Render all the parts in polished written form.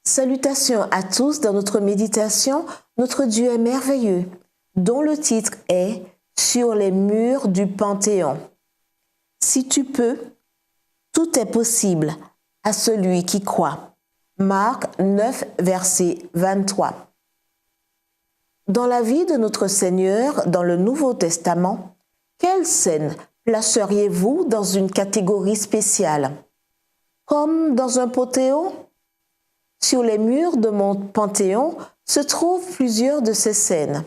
Salutations à tous dans notre méditation, notre Dieu est merveilleux, dont le titre est « Sur les murs du Panthéon ». Si tu peux, tout est possible à celui qui croit. Marc 9, verset 23. Dans la vie de notre Seigneur, dans le Nouveau Testament, quelle scène placeriez-vous dans une catégorie spéciale? Comme dans un panthéon? Sur les murs de mon panthéon se trouvent plusieurs de ces scènes.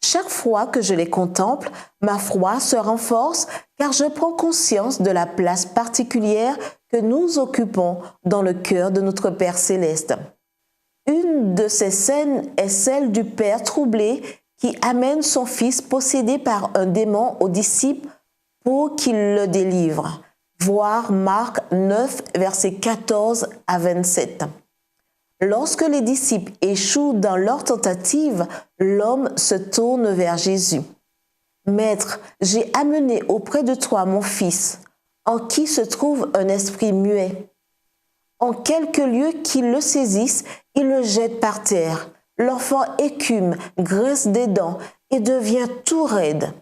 Chaque fois que je les contemple, ma foi se renforce car je prends conscience de la place particulière que nous occupons dans le cœur de notre Père céleste. Une de ces scènes est celle du Père troublé qui amène son fils possédé par un démon aux disciples pour qu'il le délivre. Voir Marc 9, versets 14 à 27. Lorsque les disciples échouent dans leur tentative, l'homme se tourne vers Jésus. « Maître, j'ai amené auprès de toi mon fils, en qui se trouve un esprit muet. En quelque lieu qu'il le saisisse, il le jette par terre. L'enfant écume, grince des dents et devient tout raide.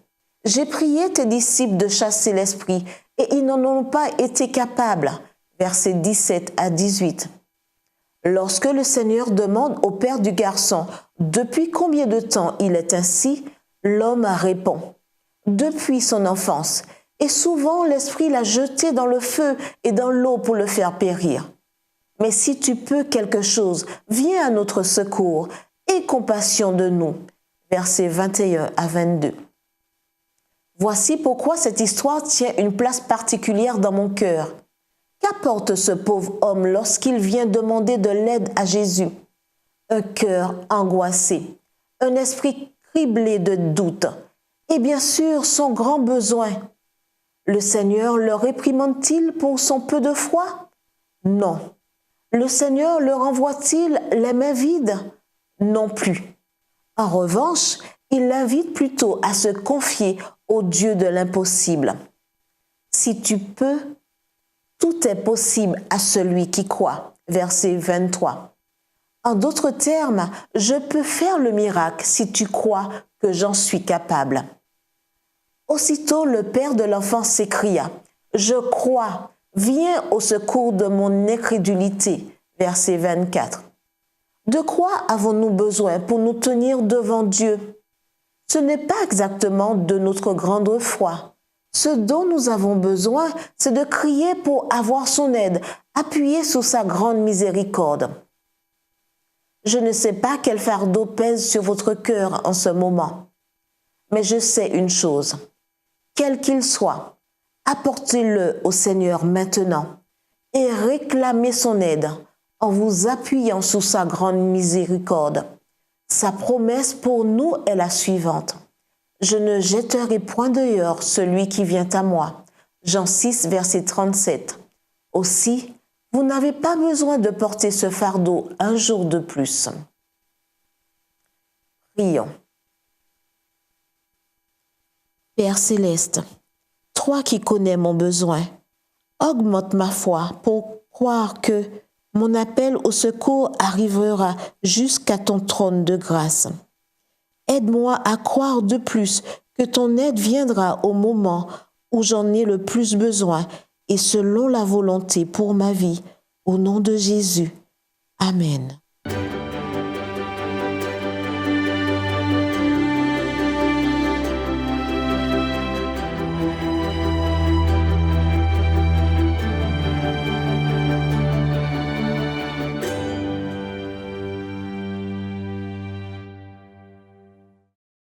J'ai prié tes disciples de chasser l'esprit, et ils n'en ont pas été capables. » Versets 17 à 18. Lorsque le Seigneur demande au père du garçon « Depuis combien de temps il est ainsi ?» l'homme répond « Depuis son enfance, et souvent l'esprit l'a jeté dans le feu et dans l'eau pour le faire périr. Mais si tu peux quelque chose, viens à notre secours, aie compassion de nous. » Versets 21 à 22. Voici pourquoi cette histoire tient une place particulière dans mon cœur. Qu'apporte ce pauvre homme lorsqu'il vient demander de l'aide à Jésus? Un cœur angoissé, un esprit criblé de doutes, et bien sûr son grand besoin. Le Seigneur le réprimande-t-il pour son peu de foi? Non. Le Seigneur le renvoie-t-il les mains vides? Non plus. En revanche, il l'invite plutôt à se confier au Dieu de l'impossible. Si tu peux, tout est possible à celui qui croit. Verset 23. En d'autres termes, je peux faire le miracle si tu crois que j'en suis capable. Aussitôt, le père de l'enfant s'écria « Je crois, viens au secours de mon incrédulité. » Verset 24. De quoi avons-nous besoin pour nous tenir devant Dieu? Ce n'est pas exactement de notre grande foi. Ce dont nous avons besoin, c'est de crier pour avoir son aide, appuyé sur sa grande miséricorde. Je ne sais pas quel fardeau pèse sur votre cœur en ce moment, mais je sais une chose, quel qu'il soit, apportez-le au Seigneur maintenant et réclamez son aide en vous appuyant sur sa grande miséricorde. Sa promesse pour nous est la suivante. Je ne jetterai point dehors celui qui vient à moi. Jean 6, verset 37. Aussi, vous n'avez pas besoin de porter ce fardeau un jour de plus. Prions. Père céleste, toi qui connais mon besoin, augmente ma foi pour croire que mon appel au secours arrivera jusqu'à ton trône de grâce. Aide-moi à croire de plus que ton aide viendra au moment où j'en ai le plus besoin et selon la volonté pour ma vie. Au nom de Jésus. Amen.